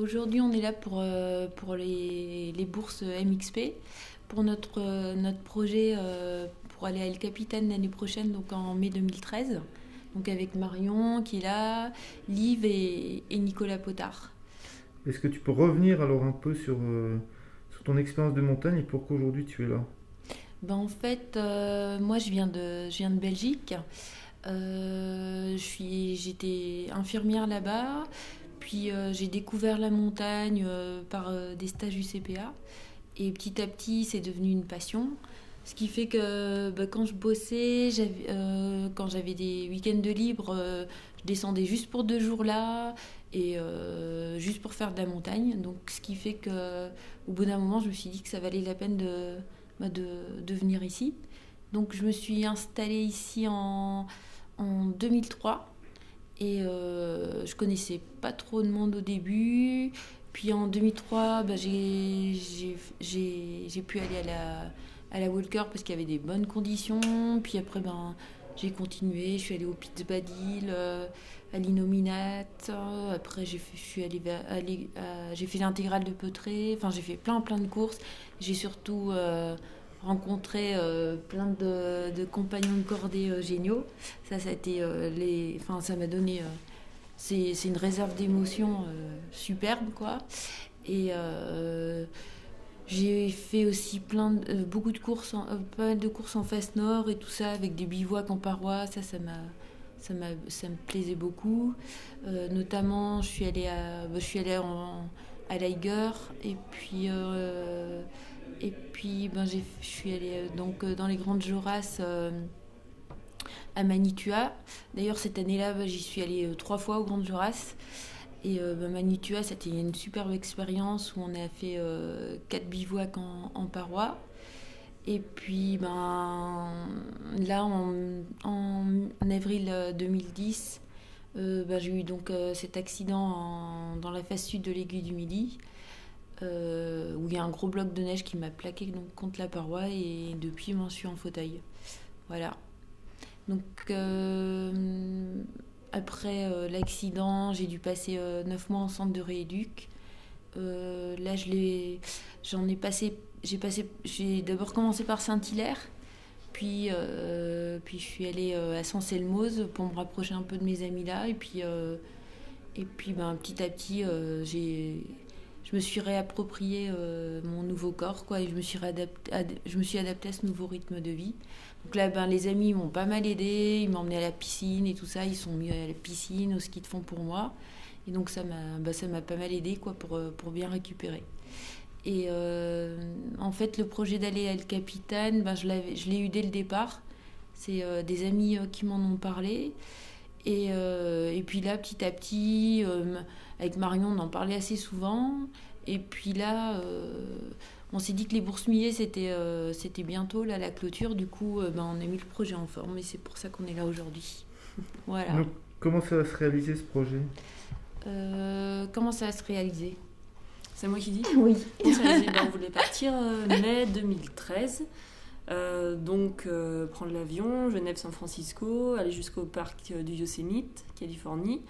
Aujourd'hui, on est là pour les bourses MXP, pour notre projet pour aller à El Capitan l'année prochaine, donc en mai 2013. Donc avec Marion qui est là, Liv et Nicolas Potard. Est-ce que tu peux revenir alors un peu sur ton expérience de montagne et pourquoi aujourd'hui tu es là? En fait, moi je viens de Belgique. J'étais infirmière là-bas, puis j'ai découvert la montagne par des stages UCPA. Et petit à petit, c'est devenu une passion. Ce qui fait que quand je bossais, quand j'avais des week-ends de libre, je descendais juste pour 2 jours là et juste pour faire de la montagne. Donc, ce qui fait que au bout d'un moment, je me suis dit que ça valait la peine de venir ici. Donc, je me suis installée ici en 2003 et je connaissais pas trop de monde au début. Puis en 2003, j'ai pu aller à la Walker parce qu'il y avait des bonnes conditions. Puis après, j'ai continué. Je suis allée au Pits Badil, à l'Inominat. Après, je suis allée j'ai fait l'intégrale de Petré. Enfin, j'ai fait plein, plein de courses. J'ai surtout rencontré plein de compagnons de cordée géniaux. Ça a été enfin, ça m'a donné. C'est une réserve d'émotions superbe, quoi. Et j'ai fait aussi beaucoup de courses, pas mal de courses en face nord et tout ça, avec des bivouacs en parois. Ça me plaisait beaucoup. Notamment, je suis allée à l'Eiger et puis je suis allée dans les Grandes Jorasses à Manitua. D'ailleurs, cette année-là, j'y suis allée 3 fois aux Grandes Jorasses. Et Manitua, c'était une superbe expérience où on a fait 4 bivouacs en parois. Et puis, là, en avril 2010, j'ai eu donc cet accident dans la face sud de l'aiguille du Midi, où il y a un gros bloc de neige qui m'a plaqué donc, contre la paroi. Et depuis, je suis en fauteuil. Voilà. Donc, après l'accident, j'ai dû passer 9 mois en centre de rééduc. Là, j'ai d'abord commencé par Saint-Hilaire, puis je suis allée à Sens-Elmoz pour me rapprocher un peu de mes amis là, et puis petit à petit, je me suis réapproprié mon nouveau corps, quoi, et je me suis adaptée à ce nouveau rythme de vie. Donc là, les amis m'ont pas mal aidé, ils m'ont emmené à la piscine et tout ça, ils sont mis à la piscine, au ski de fond pour moi. Et donc ça m'a pas mal aidé, quoi, pour bien récupérer. Et en fait, le projet d'aller à El Capitan, je l'ai eu dès le départ. C'est des amis qui m'en ont parlé. Et puis là, petit à petit, avec Marion, on en parlait assez souvent. Et puis là, on s'est dit que les bourses millet, c'était bientôt là, la clôture. Du coup, on a mis le projet en forme et c'est pour ça qu'on est là aujourd'hui. Voilà. Donc, comment ça va se réaliser ce projet? Comment ça va se réaliser? C'est moi qui dis. Oui. On voulait partir mai 2013. Prendre l'avion, Genève-San Francisco, aller jusqu'au parc du Yosemite, Californie.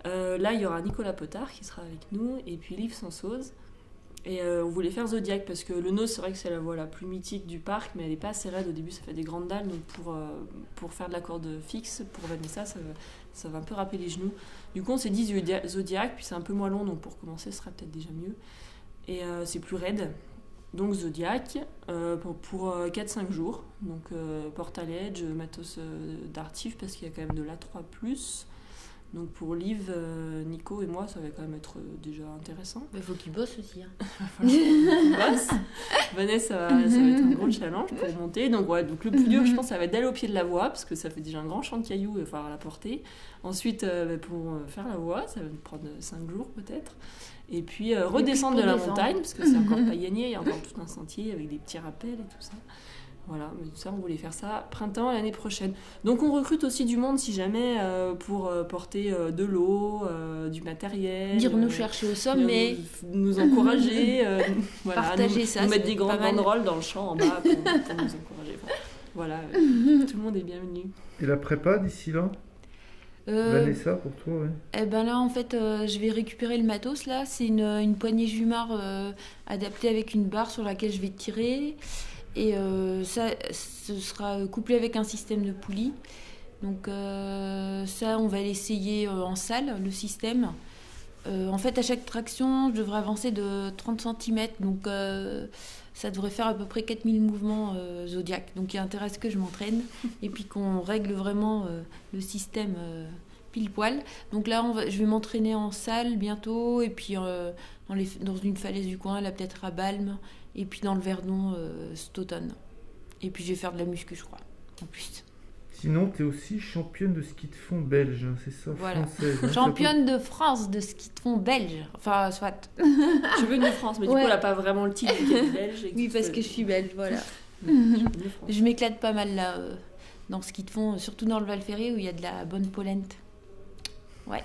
Là, il y aura Nicolas Potard qui sera avec nous, et puis Liv Sansoz. Et on voulait faire Zodiac parce que le nose, c'est vrai que c'est la voie la plus mythique du parc, mais elle n'est pas assez raide. Au début, ça fait des grandes dalles. Donc, pour faire de la corde fixe, pour Vanessa, ça va un peu râper les genoux. Du coup, on s'est dit Zodiac, puis c'est un peu moins long, donc pour commencer, ce sera peut-être déjà mieux. Et c'est plus raide. Donc Zodiac, pour 4-5 jours. Donc portaledge, matos d'artif, parce qu'il y a quand même de l'A3+. Donc pour Liv, Nico et moi, ça va quand même être déjà intéressant. Il faut qu'ils bossent aussi. Hein. On bosse. Vanessa, ça va être un gros challenge pour monter. Donc le plus dur, je pense, ça va être d'aller au pied de la voie, parce que ça fait déjà un grand champ de cailloux, il va falloir la porter. Ensuite, pour faire la voie, ça va nous prendre 5 jours peut-être. Et puis redescendre de la montagne, parce que c'est encore pas gagné, il y a encore tout un sentier avec des petits rappels et tout ça. Voilà, mais tout ça, on voulait faire ça printemps l'année prochaine. Donc on recrute aussi du monde si jamais pour porter de l'eau, du matériel. Venir nous chercher au sommet. Nous encourager. Voilà, partager ça. Nous mettre des grandes banderoles dans le champ en bas pour nous encourager. Enfin, voilà, tout le monde est bienvenu. Et la prépa d'ici là? Vanessa, pour toi, ouais. Eh ben là, en fait, je vais récupérer le matos. Là, c'est une poignée Jumar adaptée avec une barre sur laquelle je vais tirer. Et ça, ce sera couplé avec un système de poulie. Donc ça, on va l'essayer en salle, le système. En fait, à chaque traction, je devrais avancer de 30 cm. Donc ça devrait faire à peu près 4000 mouvements Zodiac. Donc il y a intérêt à ce que je m'entraîne et puis qu'on règle vraiment le système pile poil. Donc là, je vais m'entraîner en salle bientôt. Et puis dans une falaise du coin, là peut-être à Balme. Et puis dans le Verdon cet automne. Et puis je vais faire de la muscu, je crois, en plus. Sinon, tu es aussi championne de ski de fond belge, hein, c'est ça, Voilà. française. Hein, Championne de France de ski de fond belge. Enfin, soit. Championne de France, mais du coup, elle n'a pas vraiment le titre de belge. Et Oui, parce que je suis belge, voilà. Championne de France. Je m'éclate pas mal là, dans ce ski de fond, surtout dans le Val Ferré où il y a de la bonne polenta. Ouais.